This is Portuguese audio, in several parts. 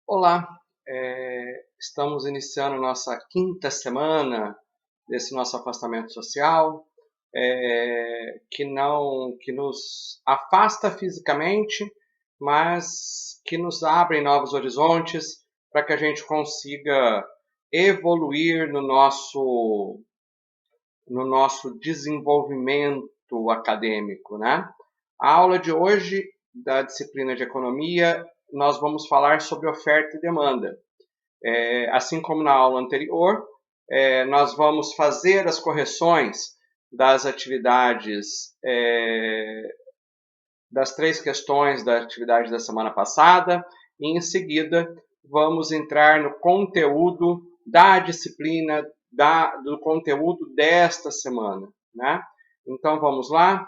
Olá, estamos iniciando nossa quinta semana desse nosso afastamento social, que nos afasta fisicamente, mas que nos abre novos horizontes para que a gente consiga evoluir no nosso desenvolvimento acadêmico, né? A aula de hoje da disciplina de economia, nós vamos falar sobre oferta e demanda. Assim como na aula anterior, nós vamos fazer as correções das atividades, das três questões da atividade da semana passada, e em seguida vamos entrar no conteúdo da disciplina, do conteúdo desta semana, né? Então vamos lá,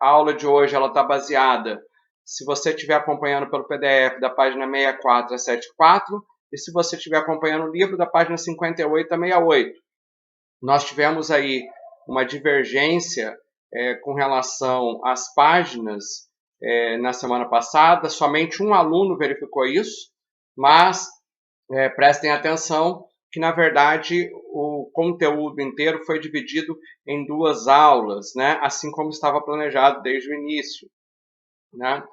a aula de hoje ela está baseada, se você estiver acompanhando pelo PDF, da página 64 a 74, e se você estiver acompanhando o livro, da página 58 a 68. Nós tivemos aí uma divergência com relação às páginas na semana passada, somente um aluno verificou isso, mas prestem atenção que, na verdade, o conteúdo inteiro foi dividido em duas aulas, né? Assim como estava planejado desde o início, né?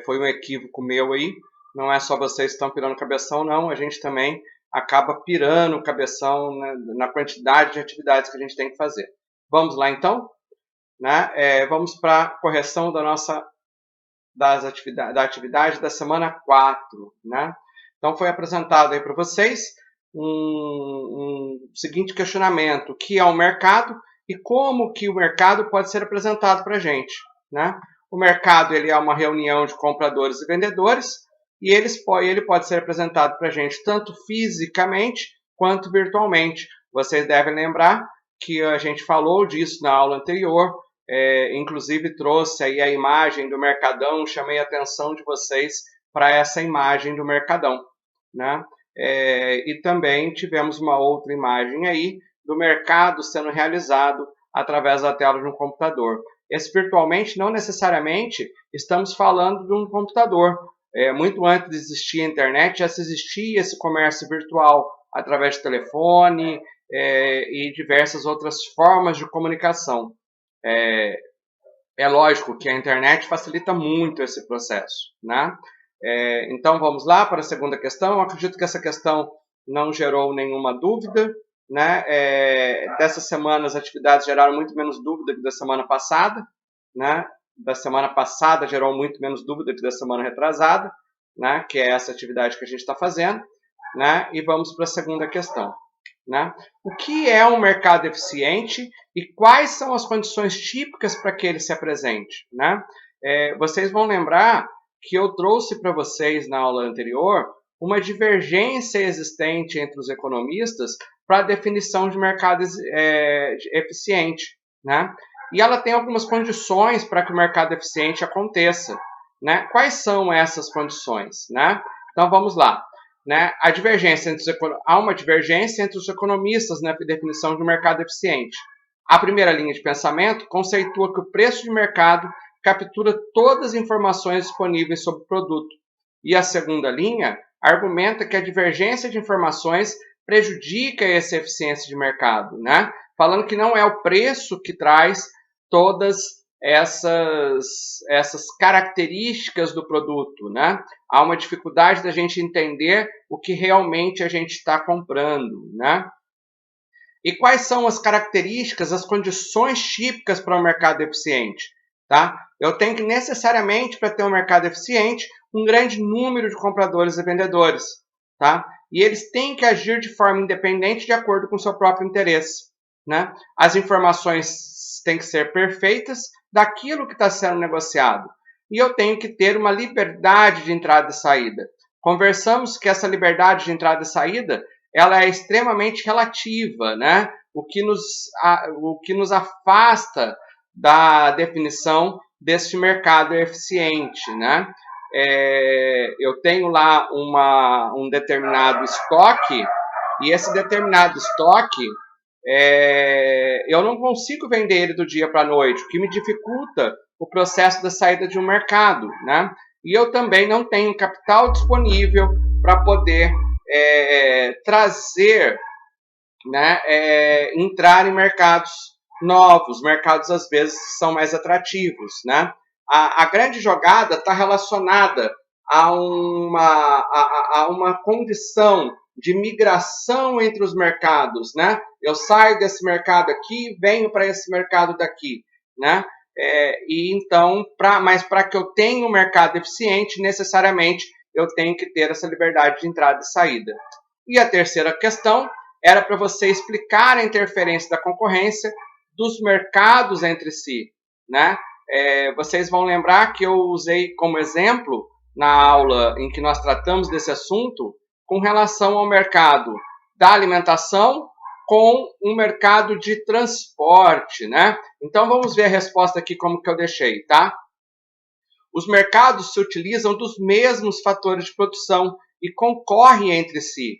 Foi um equívoco meu aí, não é só vocês que estão pirando cabeção, não, a gente também acaba pirando cabeção, né, na quantidade de atividades que a gente tem que fazer. Vamos lá, então? Né? Vamos para a correção da atividade da semana 4, né? Então, foi apresentado aí para vocês um seguinte questionamento: o que é o mercado e como que o mercado pode ser apresentado para a gente, né? O mercado ele é uma reunião de compradores e vendedores e ele pode ser apresentado para a gente tanto fisicamente quanto virtualmente. Vocês devem lembrar que a gente falou disso na aula anterior, inclusive trouxe aí a imagem do Mercadão, chamei a atenção de vocês para essa imagem do Mercadão, né? E também tivemos uma outra imagem aí do mercado sendo realizado através da tela de um computador. Esse virtualmente não necessariamente estamos falando de um computador. Muito antes de existir a internet, já se existia esse comércio virtual através de telefone e diversas outras formas de comunicação. É lógico que a internet facilita muito esse processo, né? Então vamos lá para a segunda questão. Eu acredito que essa questão não gerou nenhuma dúvida, né? Dessa semana as atividades geraram muito menos dúvida que da semana passada, né? Da semana passada gerou muito menos dúvida que da semana retrasada, né? Que é essa atividade que a gente está fazendo, né? E vamos para a segunda questão, né? O que é um mercado eficiente e quais são as condições típicas para que ele se apresente, né? Vocês vão lembrar que eu trouxe para vocês na aula anterior uma divergência existente entre os economistas para a definição de mercado eficiente, né? E ela tem algumas condições para que o mercado eficiente aconteça, né? Quais são essas condições, né? Então vamos lá. Né? Há uma divergência entre os economistas na definição de um mercado eficiente. A primeira linha de pensamento conceitua que o preço de mercado captura todas as informações disponíveis sobre o produto. E a segunda linha argumenta que a divergência de informações prejudica essa eficiência de mercado, né? Falando que não é o preço que traz todas essas características do produto, né? Há uma dificuldade da gente entender o que realmente a gente está comprando, né? E quais são as características, as condições típicas para um mercado eficiente, tá? Eu tenho que necessariamente, para ter um mercado eficiente, um grande número de compradores e vendedores, tá? E eles têm que agir de forma independente de acordo com o seu próprio interesse, né? As informações têm que ser perfeitas daquilo que está sendo negociado. E eu tenho que ter uma liberdade de entrada e saída. Conversamos que essa liberdade de entrada e saída ela é extremamente relativa, né? O que nos afasta da definição deste mercado eficiente, né? Eu tenho lá um determinado estoque e esse determinado estoque eu não consigo vender ele do dia para a noite, o que me dificulta o processo da saída de um mercado, né? e eu também não tenho capital disponível para poder trazer, né, entrar em mercados novos, mercados às vezes são mais atrativos, né? A grande jogada está relacionada a uma condição de migração entre os mercados, né? Eu saio desse mercado aqui, venho para esse mercado daqui, né? E então, mas para que eu tenha um mercado eficiente, necessariamente eu tenho que ter essa liberdade de entrada e saída. E a terceira questão era para você explicar a interferência da concorrência dos mercados entre si, né? Vocês vão lembrar que eu usei como exemplo na aula em que nós tratamos desse assunto com relação ao mercado da alimentação com um mercado de transporte, né? Então vamos ver a resposta aqui como que eu deixei, tá? Os mercados se utilizam dos mesmos fatores de produção e concorrem entre si.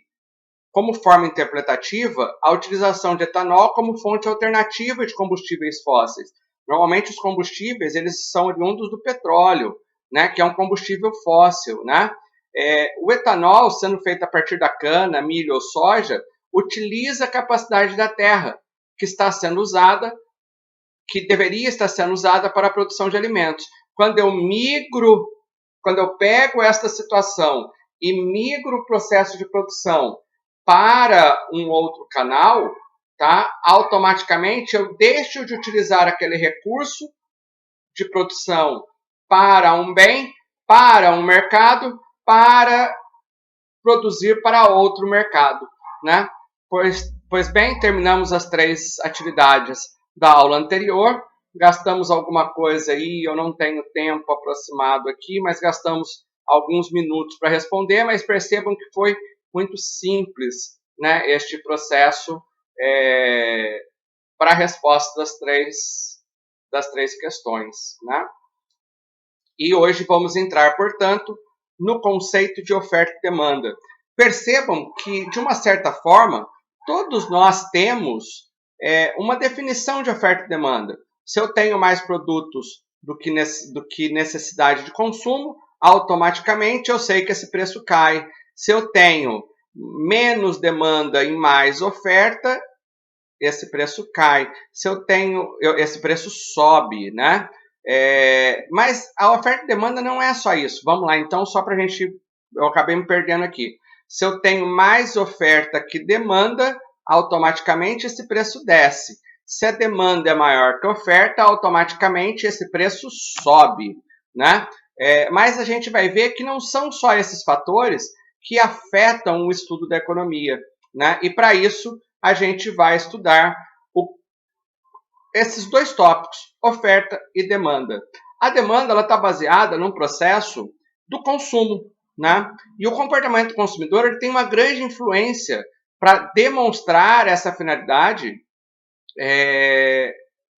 Como forma interpretativa, a utilização de etanol como fonte alternativa de combustíveis fósseis. Normalmente os combustíveis eles são oriundos do petróleo, né, que é um combustível fóssil, né? O etanol, sendo feito a partir da cana, milho ou soja, utiliza a capacidade da terra, que está sendo usada, que deveria estar sendo usada para a produção de alimentos. Quando eu pego esta situação e migro o processo de produção para um outro canal, tá? Automaticamente eu deixo de utilizar aquele recurso de produção para um bem, para um mercado, para produzir para outro mercado, né? Pois bem, terminamos as 3 atividades da aula anterior, gastamos alguma coisa aí, eu não tenho tempo aproximado aqui, mas gastamos alguns minutos para responder, mas percebam que foi muito simples, né, este processo para a resposta das três questões, né? E hoje vamos entrar, portanto, no conceito de oferta e demanda. Percebam que, de uma certa forma, todos nós temos uma definição de oferta e demanda. Se eu tenho mais produtos do que necessidade de consumo, automaticamente eu sei que esse preço cai. Se eu tenho menos demanda e mais oferta, esse preço cai. Se eu tenho, esse preço sobe, né? Mas a oferta e demanda não é só isso. Vamos lá, então, só para a gente... Eu acabei me perdendo aqui. Se eu tenho mais oferta que demanda, automaticamente esse preço desce. Se a demanda é maior que a oferta, automaticamente esse preço sobe, né? Mas a gente vai ver que não são só esses fatores que afetam o estudo da economia, né? E para isso a gente vai estudar esses 2 tópicos, oferta e demanda. A demanda está baseada num processo do consumo, né? E o comportamento do consumidor ele tem uma grande influência para demonstrar essa finalidade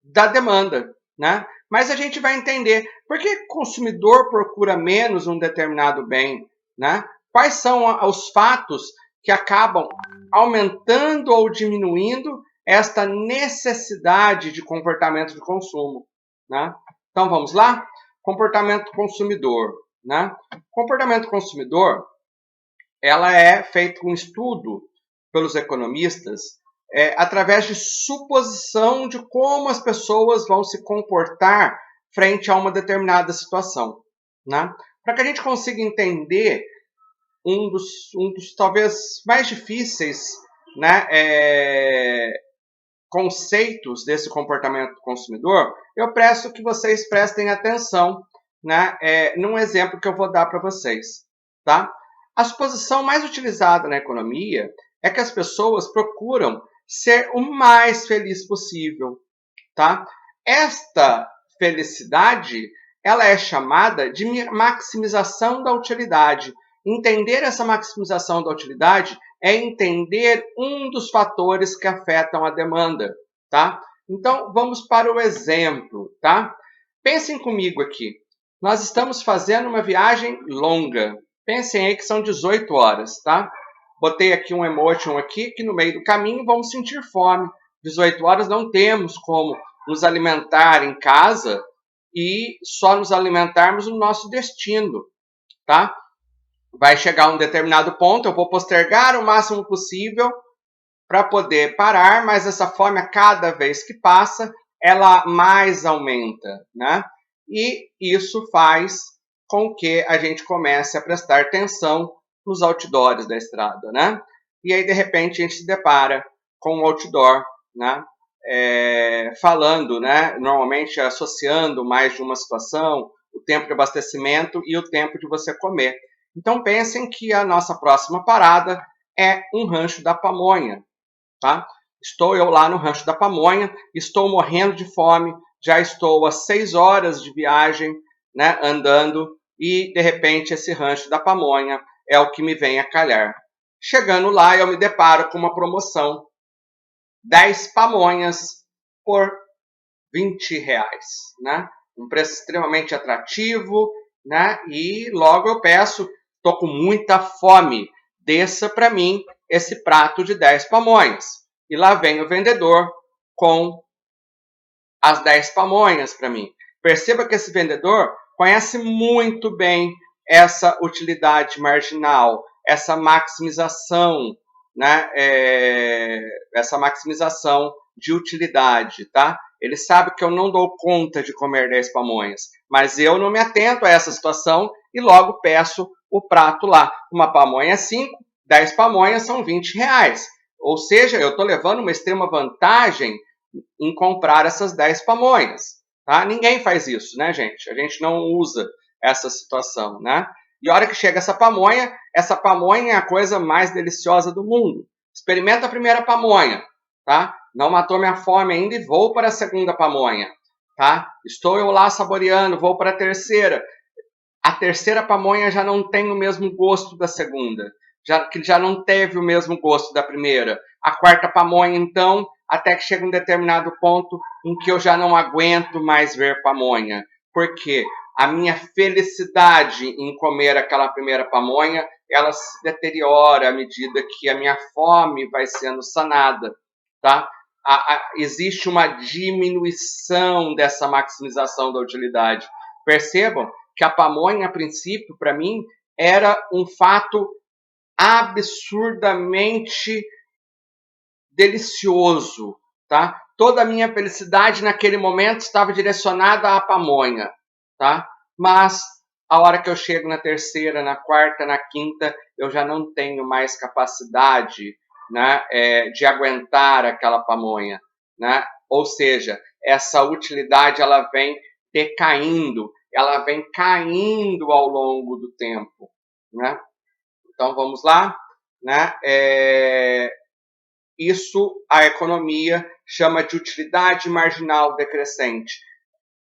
da demanda, né? Mas a gente vai entender por que o consumidor procura menos um determinado bem, né? Quais são os fatos que acabam aumentando ou diminuindo esta necessidade de comportamento de consumo, né? Então vamos lá? Comportamento consumidor, né? Comportamento consumidor, ela é feito um estudo pelos economistas através de suposição de como as pessoas vão se comportar frente a uma determinada situação, né? Para que a gente consiga entender um dos talvez mais difíceis, né, conceitos desse comportamento do consumidor, eu peço que vocês prestem atenção, né, num exemplo que eu vou dar para vocês, tá? A suposição mais utilizada na economia é que as pessoas procuram ser o mais feliz possível, tá? Esta felicidade, ela é chamada de maximização da utilidade. Entender essa maximização da utilidade é entender um dos fatores que afetam a demanda, tá? Então, vamos para o exemplo, tá? Pensem comigo aqui. Nós estamos fazendo uma viagem longa. Pensem aí que são 18 horas, tá? Botei aqui um emotion aqui, que no meio do caminho vamos sentir fome. 18 horas não temos como nos alimentar em casa e só nos alimentarmos no nosso destino. tá? Vai chegar a um determinado ponto, eu vou postergar o máximo possível para poder parar, mas essa fome, a cada vez que passa, ela mais aumenta, né? E isso faz com que a gente comece a prestar atenção nos outdoors da estrada, né? E aí, de repente, a gente se depara com um outdoor, né? Falando, né? Normalmente associando mais de uma situação, o tempo de abastecimento e o tempo de você comer. Então, pensem que a nossa próxima parada é um rancho da pamonha, tá? Estou eu lá no rancho da pamonha, estou morrendo de fome, já estou a 6 horas de viagem, né, andando, e de repente esse rancho da pamonha é o que me vem a calhar. Chegando lá, eu me deparo com uma promoção: 10 pamonhas por R$ 20, né? Um preço extremamente atrativo, né? E logo eu peço, estou com muita fome, desça para mim esse prato de 10 pamonhas. E lá vem o vendedor com as 10 pamonhas para mim. Perceba que esse vendedor conhece muito bem essa utilidade marginal, essa maximização, né? Essa maximização de utilidade, tá? Ele sabe que eu não dou conta de comer 10 pamonhas, mas eu não me atento a essa situação e logo peço o prato lá. Uma pamonha é 5, 10 pamonhas são R$ 20. Ou seja, eu estou levando uma extrema vantagem em comprar essas 10 pamonhas. Tá? Ninguém faz isso, né, gente? A gente não usa essa situação, né? E a hora que chega essa pamonha é a coisa mais deliciosa do mundo. Experimenta a primeira pamonha, tá? Não matou minha fome ainda e vou para a segunda pamonha, tá? Estou eu lá saboreando, vou para a terceira. A terceira pamonha já não tem o mesmo gosto da segunda, que já não teve o mesmo gosto da primeira. A quarta pamonha, então, até que chega um determinado ponto em que eu já não aguento mais ver pamonha. Por quê? A minha felicidade em comer aquela primeira pamonha, ela se deteriora à medida que a minha fome vai sendo sanada, tá? Existe uma diminuição dessa maximização da utilidade. Percebam que a pamonha, a princípio, para mim, era um fato absurdamente delicioso, tá? Toda a minha felicidade naquele momento estava direcionada à pamonha, tá? Mas a hora que eu chego na terceira, na quarta, na quinta, eu já não tenho mais capacidade, né, de aguentar aquela pamonha, né? Ou seja, essa utilidade ela vem decaindo, ela vem caindo ao longo do tempo, né? Então vamos lá, né? Isso a economia chama de utilidade marginal decrescente.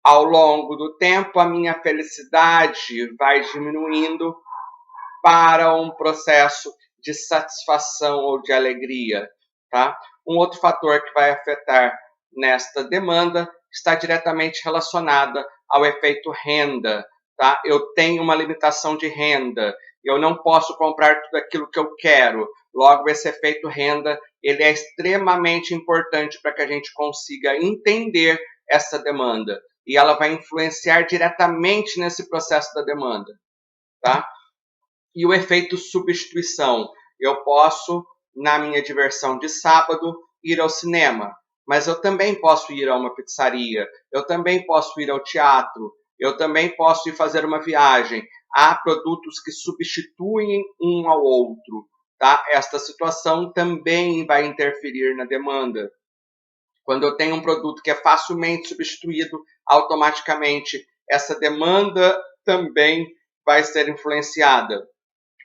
Ao longo do tempo, a minha felicidade vai diminuindo para um processo de satisfação ou de alegria, tá? Um outro fator que vai afetar nesta demanda está diretamente relacionada ao efeito renda, tá? Eu tenho uma limitação de renda, eu não posso comprar tudo aquilo que eu quero. Logo, esse efeito renda, ele é extremamente importante para que a gente consiga entender essa demanda. E ela vai influenciar diretamente nesse processo da demanda, tá? E o efeito substituição. Eu posso, na minha diversão de sábado, ir ao cinema, mas eu também posso ir a uma pizzaria, eu também posso ir ao teatro, eu também posso ir fazer uma viagem. Há produtos que substituem um ao outro, tá? Esta situação também vai interferir na demanda. Quando eu tenho um produto que é facilmente substituído, automaticamente essa demanda também vai ser influenciada.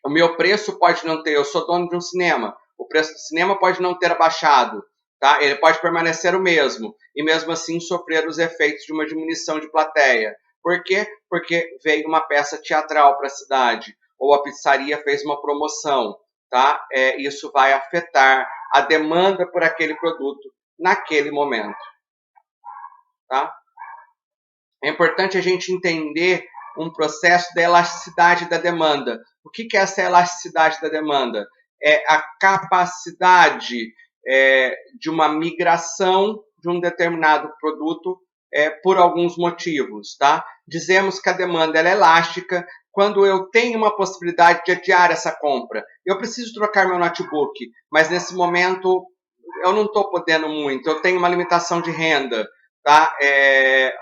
O meu preço pode não ter, eu sou dono de um cinema, o preço do cinema pode não ter abaixado, tá? Ele pode permanecer o mesmo, e mesmo assim sofrer os efeitos de uma diminuição de plateia. Por quê? Porque veio uma peça teatral para a cidade, ou a pizzaria fez uma promoção, tá? Isso vai afetar a demanda por aquele produto naquele momento, tá? É importante a gente entender um processo da elasticidade da demanda. O que é essa elasticidade da demanda? É a capacidade de uma migração de um determinado produto por alguns motivos, tá? Dizemos que a demanda ela é elástica quando eu tenho uma possibilidade de adiar essa compra. Eu preciso trocar meu notebook, mas nesse momento eu não estou podendo muito, eu tenho uma limitação de renda, tá?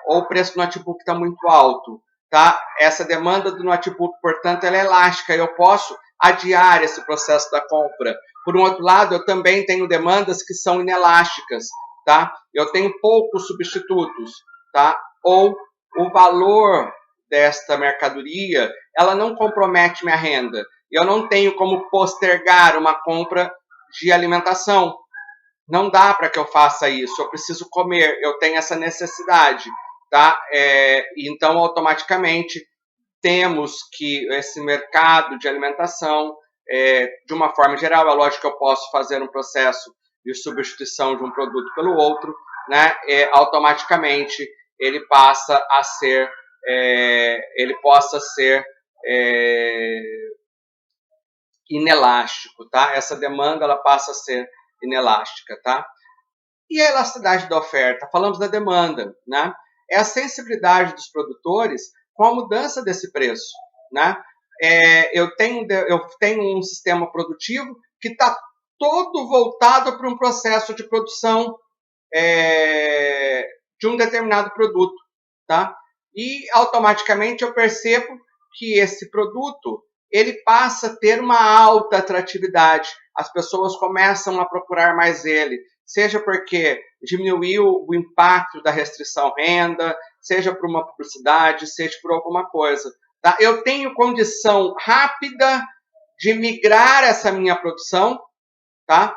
Ou o preço do notebook está muito alto, tá? Essa demanda do notebook, portanto, ela é elástica, eu posso adiar esse processo da compra. Por um outro lado, eu também tenho demandas que são inelásticas, tá? Eu tenho poucos substitutos, tá? Ou o valor desta mercadoria, ela não compromete minha renda. Eu não tenho como postergar uma compra de alimentação. Não dá para que eu faça isso. Eu preciso comer. Eu tenho essa necessidade, tá? Então, automaticamente, temos que esse mercado de alimentação, de uma forma geral, é lógico que eu posso fazer um processo de substituição de um produto pelo outro, né? Automaticamente ele passa a ser, ele possa ser inelástico, tá? Essa demanda ela passa a ser inelástica, tá? E a elasticidade da oferta? Falamos da demanda, né? É a sensibilidade dos produtores com a mudança desse preço, né? Eu tenho um sistema produtivo que está todo voltado para um processo de produção de um determinado produto, tá? E automaticamente eu percebo que esse produto ele passa a ter uma alta atratividade. As pessoas começam a procurar mais ele, seja porque diminuiu o impacto da restrição renda, seja por uma publicidade, seja por alguma coisa. Tá? Eu tenho condição rápida de migrar essa minha produção, tá?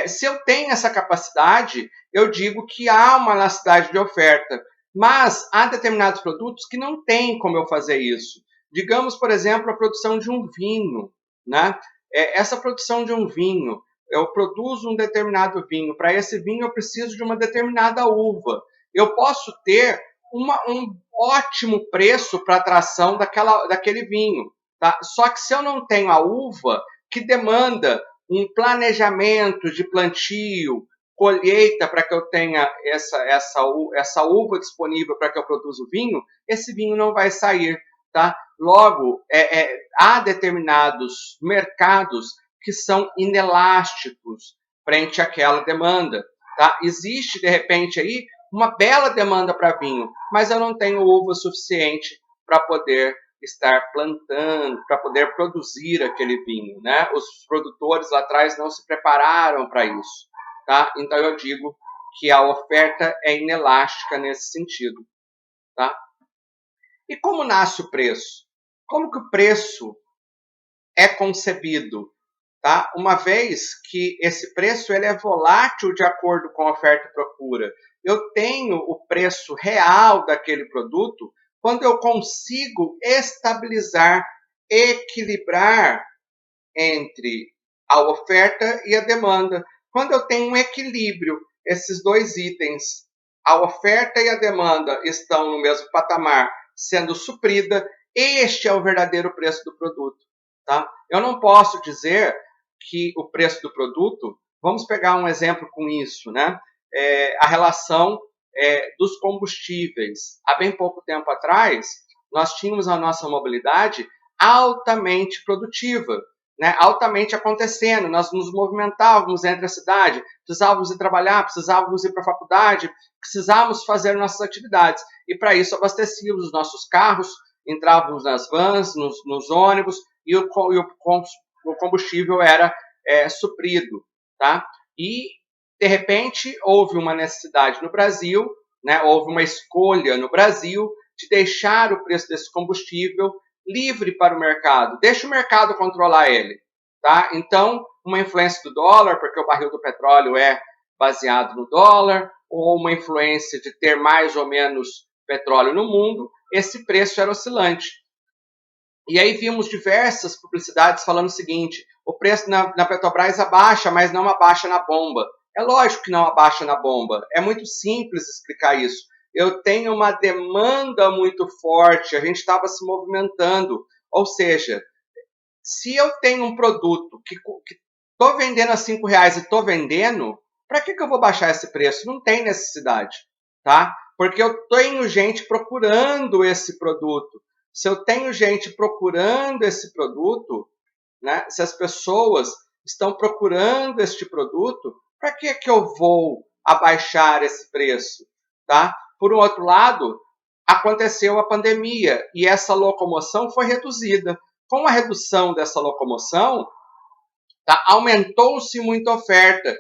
Se eu tenho essa capacidade, eu digo que há uma elasticidade de oferta, mas há determinados produtos que não tem como eu fazer isso. Digamos, por exemplo, a produção de um vinho, né? Essa produção de um vinho, eu produzo um determinado vinho. Para esse vinho, eu preciso de uma determinada uva. Eu posso ter um ótimo preço para a atração daquele vinho, tá? Só que se eu não tenho a uva, que demanda um planejamento de plantio, colheita para que eu tenha essa uva disponível para que eu produza o vinho, esse vinho não vai sair, tá? Logo, há determinados mercados que são inelásticos frente àquela demanda, tá? Existe, de repente, aí uma bela demanda para vinho, mas eu não tenho uva suficiente para poder estar plantando, para poder produzir aquele vinho, né? Os produtores lá atrás não se prepararam para isso, tá? Então eu digo que a oferta é inelástica nesse sentido, tá? E como nasce o preço? Como que o preço é concebido, tá? Uma vez que esse preço ele é volátil de acordo com a oferta e procura, eu tenho o preço real daquele produto quando eu consigo estabilizar, equilibrar entre a oferta e a demanda. Quando eu tenho um equilíbrio, esses dois itens, a oferta e a demanda estão no mesmo patamar, sendo suprida, este é o verdadeiro preço do produto, tá? Eu não posso dizer que o preço do produto, vamos pegar um exemplo com isso, né? A relação dos combustíveis. Há bem pouco tempo atrás, nós tínhamos a nossa mobilidade altamente produtiva, né, altamente acontecendo. Nós nos movimentávamos entre a cidade, precisávamos ir trabalhar, precisávamos ir para a faculdade, precisávamos fazer nossas atividades. E para isso abastecíamos os nossos carros, entrávamos nas vans, nos ônibus, e o combustível era suprido, tá? E, de repente, houve uma necessidade no Brasil, né, houve uma escolha no Brasil de deixar o preço desse combustível livre para o mercado. Deixa o mercado controlar ele, tá? Então, uma influência do dólar, porque o barril do petróleo é baseado no dólar, ou uma influência de ter mais ou menos petróleo no mundo, esse preço era oscilante. E aí vimos diversas publicidades falando o seguinte: o preço na Petrobras abaixa, mas não abaixa na bomba. É lógico que não abaixa na bomba. É muito simples explicar isso. Eu tenho uma demanda muito forte, a gente estava se movimentando. Ou seja, se eu tenho um produto que estou vendendo a R$ 5 e estou vendendo, para que eu vou baixar esse preço? Não tem necessidade, tá? Porque eu tenho gente procurando esse produto. Se eu tenho gente procurando esse produto, né, se as pessoas estão procurando este produto, para que eu vou abaixar esse preço? Tá? Por um outro lado, aconteceu a pandemia e essa locomoção foi reduzida. Com a redução dessa locomoção, tá, aumentou-se muito a oferta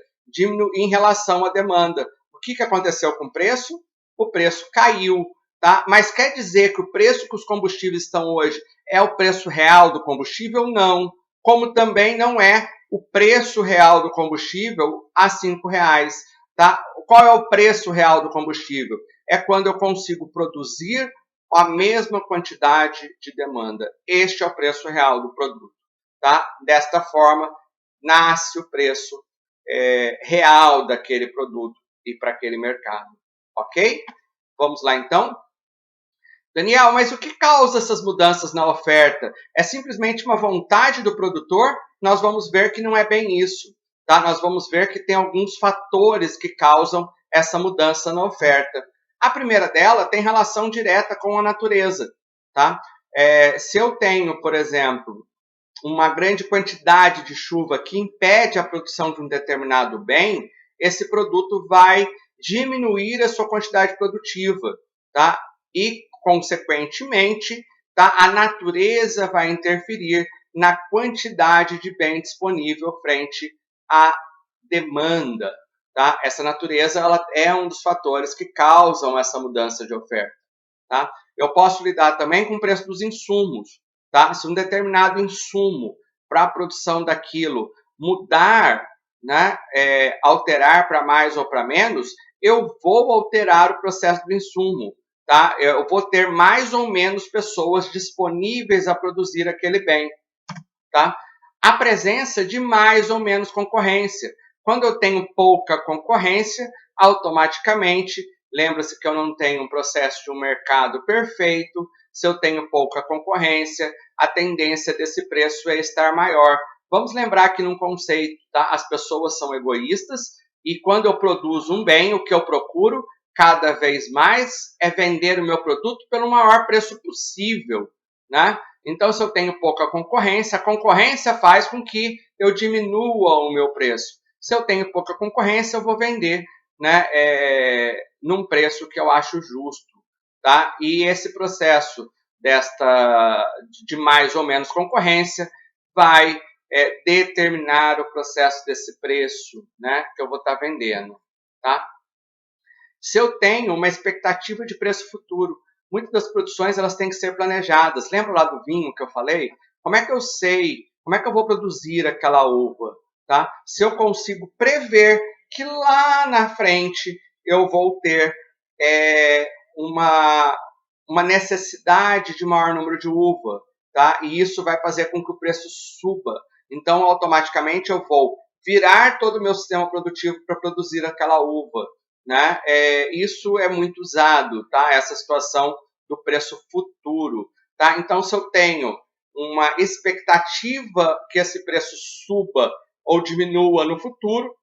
em relação à demanda. O que aconteceu com o preço? O preço caiu. Tá? Mas quer dizer que o preço que os combustíveis estão hoje é o preço real do combustível? Não. Como também não é o preço real do combustível a R$5. Tá? Qual é o preço real do combustível? É quando eu consigo produzir a mesma quantidade de demanda. Este é o preço real do produto. Tá? Desta forma, nasce o preço real daquele produto e para aquele mercado. Ok? Vamos lá então? Daniel, mas o que causa essas mudanças na oferta? É simplesmente uma vontade do produtor? Nós vamos ver que não é bem isso. Tá? Nós vamos ver que tem alguns fatores que causam essa mudança na oferta. A primeira dela tem relação direta com a natureza. Tá? Se eu tenho, por exemplo, uma grande quantidade de chuva que impede a produção de um determinado bem, esse produto vai diminuir a sua quantidade produtiva, tá? E, consequentemente, tá? A natureza vai interferir na quantidade de bem disponível frente à demanda, tá? Essa natureza ela é um dos fatores que causam essa mudança de oferta, tá? Eu posso lidar também com o preço dos insumos. Tá? Se um determinado insumo para a produção daquilo mudar, né, alterar para mais ou para menos, eu vou alterar o processo do insumo. Tá? Eu vou ter mais ou menos pessoas disponíveis a produzir aquele bem. Tá? A presença de mais ou menos concorrência. Quando eu tenho pouca concorrência, automaticamente, lembra-se que eu não tenho um processo de um mercado perfeito. Se eu tenho pouca concorrência, a tendência desse preço é estar maior. Vamos lembrar que num conceito, tá? As pessoas são egoístas e quando eu produzo um bem, o que eu procuro cada vez mais é vender o meu produto pelo maior preço possível, né? Então, se eu tenho pouca concorrência, a concorrência faz com que eu diminua o meu preço. Se eu tenho pouca concorrência, eu vou vender, né, num preço que eu acho justo. Tá? E esse processo de mais ou menos concorrência vai determinar o processo desse preço, né, que eu vou estar vendendo. Tá? Se eu tenho uma expectativa de preço futuro, muitas das produções elas têm que ser planejadas. Lembra lá do vinho que eu falei? Como é que eu sei? Como é que eu vou produzir aquela uva? Tá? Se eu consigo prever que lá na frente eu vou ter uma necessidade de maior número de uva, tá? E isso vai fazer com que o preço suba. Então, automaticamente, eu vou virar todo o meu sistema produtivo para produzir aquela uva, né? Isso é muito usado, tá? Essa situação do preço futuro, tá? Então, se eu tenho uma expectativa que esse preço suba ou diminua no futuro,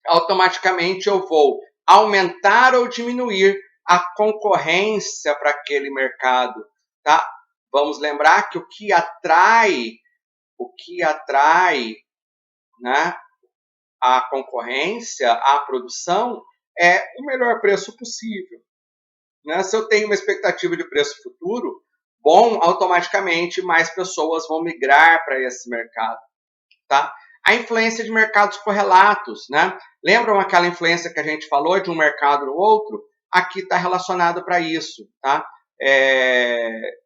automaticamente eu vou aumentar ou diminuir a concorrência para aquele mercado, tá? Vamos lembrar que o que atrai, né, a concorrência, a produção, é o melhor preço possível. Né? Se eu tenho uma expectativa de preço futuro, bom, automaticamente mais pessoas vão migrar para esse mercado. Tá? A influência de mercados correlatos, né? Lembram aquela influência que a gente falou de um mercado no outro? Aqui está relacionado para isso, tá?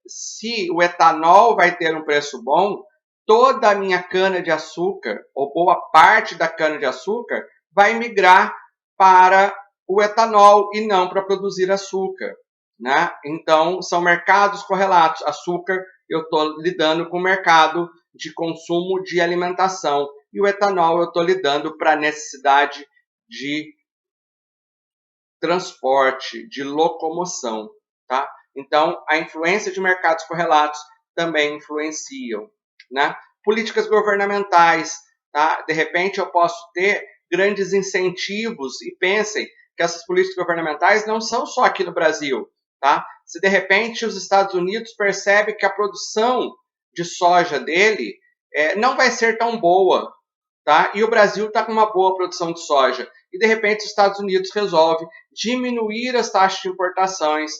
Se o etanol vai ter um preço bom, toda a minha cana-de-açúcar, ou boa parte da cana-de-açúcar, vai migrar para o etanol e não para produzir açúcar. Né? Então, são mercados correlatos. Açúcar, eu estou lidando com o mercado de consumo de alimentação. E o etanol, eu estou lidando para a necessidade de transporte, de locomoção. Tá? Então, a influência de mercados correlatos também influenciam. Né? Políticas governamentais. Tá? De repente, eu posso ter grandes incentivos, e pensem que essas políticas governamentais não são só aqui no Brasil. Tá? Se de repente os Estados Unidos percebem que a produção de soja dele não vai ser tão boa, tá? E o Brasil está com uma boa produção de soja. E de repente os Estados Unidos resolve diminuir as taxas de importações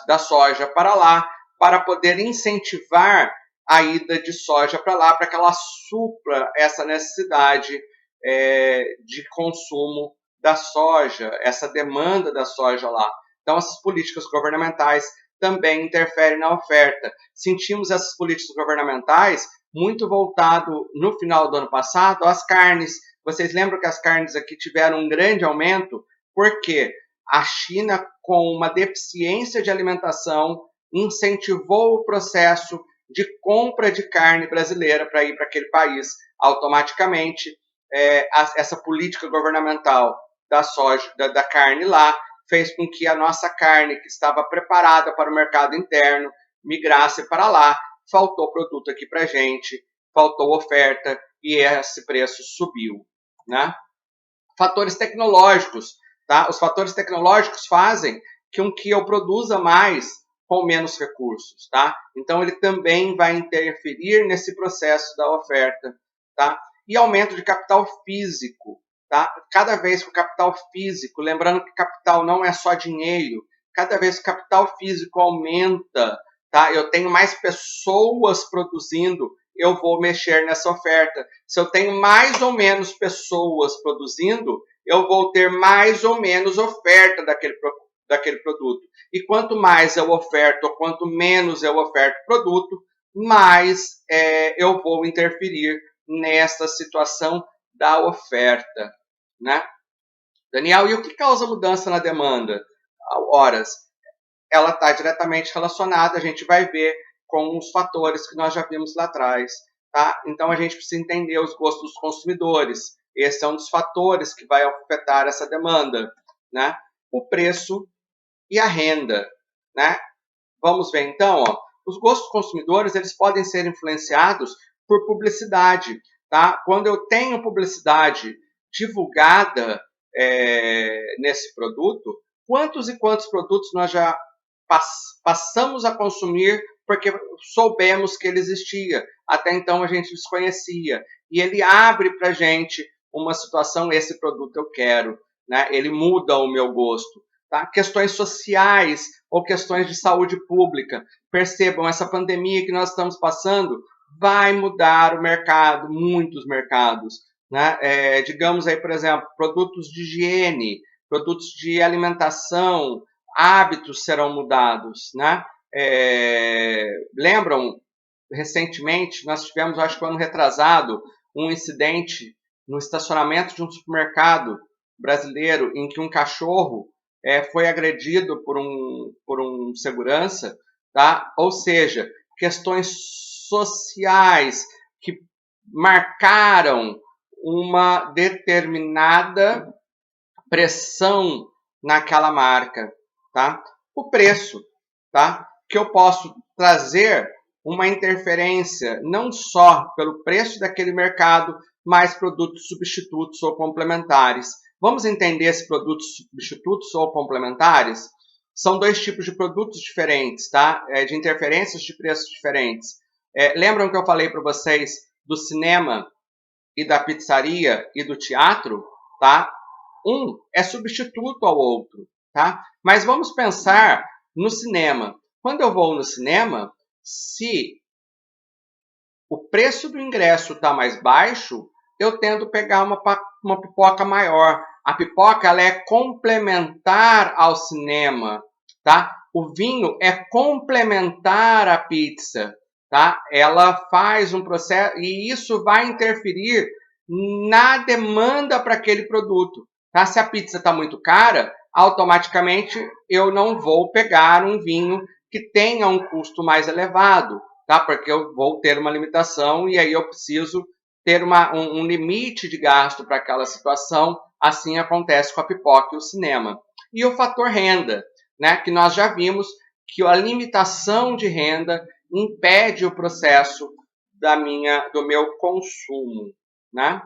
da soja para lá, para poder incentivar a ida de soja para lá, para que ela supra essa necessidade de consumo da soja, essa demanda da soja lá. Então, essas políticas governamentais também interferem na oferta. Sentimos essas políticas governamentais muito voltado no final do ano passado às carnes. Vocês lembram que as carnes aqui tiveram um grande aumento? Por quê? A China, com uma deficiência de alimentação, incentivou o processo de compra de carne brasileira para ir para aquele país. Automaticamente, essa política governamental da soja, da carne lá, fez com que a nossa carne, que estava preparada para o mercado interno, migrasse para lá. Faltou produto aqui para a gente, faltou oferta e esse preço subiu, né? Fatores tecnológicos, tá? Os fatores tecnológicos fazem com que eu produza mais com menos recursos, tá? Então ele também vai interferir nesse processo da oferta, tá? E aumento de capital físico, tá? Cada vez que o capital físico, lembrando que capital não é só dinheiro, cada vez que o capital físico aumenta, tá? Eu tenho mais pessoas produzindo, eu vou mexer nessa oferta. Se eu tenho mais ou menos pessoas produzindo, eu vou ter mais ou menos oferta daquele produto. E quanto mais eu oferto, ou quanto menos eu oferto produto, mais eu vou interferir nessa situação da oferta, né? Daniel, e o que causa mudança na demanda? Horas. Ela está diretamente relacionada, a gente vai ver com os fatores que nós já vimos lá atrás, tá? Então a gente precisa entender os gostos dos consumidores. Esse é um dos fatores que vai afetar essa demanda, né? O preço e a renda, né? Vamos ver então, ó, os gostos dos consumidores, eles podem ser influenciados por publicidade, tá? Quando eu tenho publicidade divulgada nesse produto, quantos e quantos produtos nós já passamos a consumir porque soubemos que ele existia. Até então a gente desconhecia. E ele abre para a gente uma situação, esse produto eu quero, né? Ele muda o meu gosto. Tá? Questões sociais ou questões de saúde pública. Percebam, essa pandemia que nós estamos passando vai mudar o mercado, muitos mercados. Né? Digamos aí, por exemplo, produtos de higiene, produtos de alimentação, hábitos serão mudados. Né? Lembram, recentemente, nós tivemos, acho que ano retrasado, um incidente no estacionamento de um supermercado brasileiro em que um cachorro foi agredido por um segurança, tá? Ou seja, questões sociais que marcaram uma determinada pressão naquela marca, tá? O preço, tá? Que eu posso trazer uma interferência não só pelo preço daquele mercado, mas produtos substitutos ou complementares. Vamos entender se produtos substitutos ou complementares? São dois tipos de produtos diferentes, tá? De interferências de preços diferentes. Lembram que eu falei para vocês do cinema e da pizzaria e do teatro, tá? Um é substituto ao outro, tá? Mas vamos pensar no cinema. Quando eu vou no cinema, se o preço do ingresso está mais baixo, eu tento pegar uma pipoca maior. A pipoca ela é complementar ao cinema, tá? O vinho é complementar à pizza, tá? Ela faz um processo e isso vai interferir na demanda para aquele produto. Tá? Se a pizza está muito cara, automaticamente eu não vou pegar um vinho que tenha um custo mais elevado, tá? Porque eu vou ter uma limitação e aí eu preciso ter um limite de gasto para aquela situação. Assim acontece com a pipoca e o cinema. E o fator renda, né? Que nós já vimos que a limitação de renda impede o processo do meu consumo, né?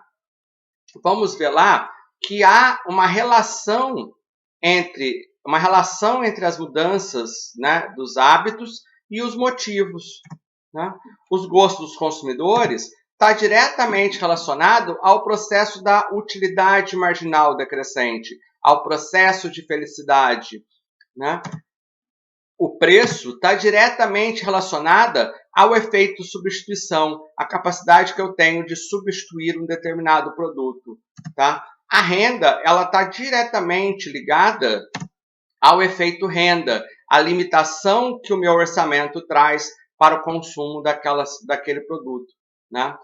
Vamos ver lá que há uma relação entre uma relação entre as mudanças, né, dos hábitos e os motivos. Né? Os gostos dos consumidores está diretamente relacionado ao processo da utilidade marginal decrescente, ao processo de felicidade. Né? O preço está diretamente relacionado ao efeito substituição, a capacidade que eu tenho de substituir um determinado produto. Tá? A renda ela está diretamente ligada ao efeito renda, a limitação que o meu orçamento traz para o consumo daquele produto. Né?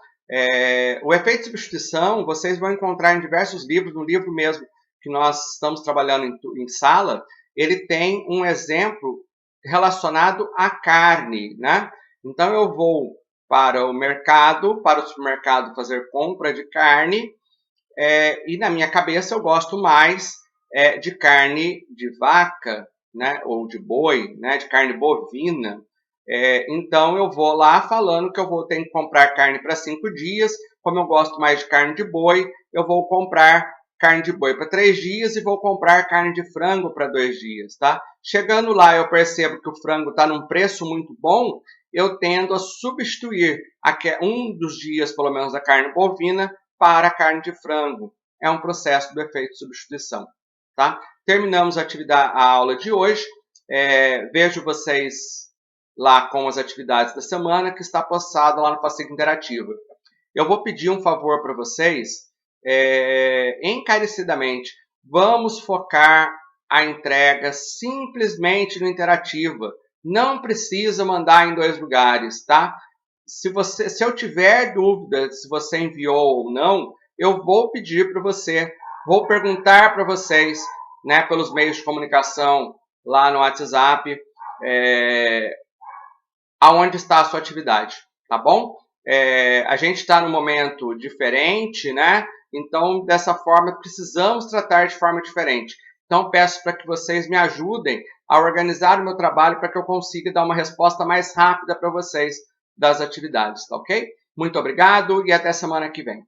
O efeito de substituição vocês vão encontrar em diversos livros, no livro mesmo que nós estamos trabalhando em sala, ele tem um exemplo relacionado à carne. Né? Então eu vou para o mercado, para o supermercado fazer compra de carne, e na minha cabeça eu gosto mais de carne de vaca, né, ou de boi, né, de carne bovina. Então eu vou lá falando que eu vou ter que comprar carne para 5 dias, como eu gosto mais de carne de boi, eu vou comprar carne de boi para 3 dias e vou comprar carne de frango para 2 dias. Tá? Chegando lá eu percebo que o frango está num preço muito bom, eu tendo a substituir um dos dias, pelo menos, da carne bovina para a carne de frango. É um processo do efeito de substituição. Tá? Terminamos a aula de hoje. Vejo vocês lá com as atividades da semana, que está postado lá no Fascículo Interativo. Eu vou pedir um favor para vocês, encarecidamente. Vamos focar a entrega simplesmente no Interativa. Não precisa mandar em 2 lugares, tá? Se eu tiver dúvida se você enviou ou não, eu vou pedir para você, vou perguntar para vocês, né, pelos meios de comunicação lá no WhatsApp, aonde está a sua atividade, tá bom? A gente está num momento diferente, né? Então, dessa forma, precisamos tratar de forma diferente. Então, peço para que vocês me ajudem a organizar o meu trabalho para que eu consiga dar uma resposta mais rápida para vocês das atividades, tá ok? Muito obrigado e até semana que vem.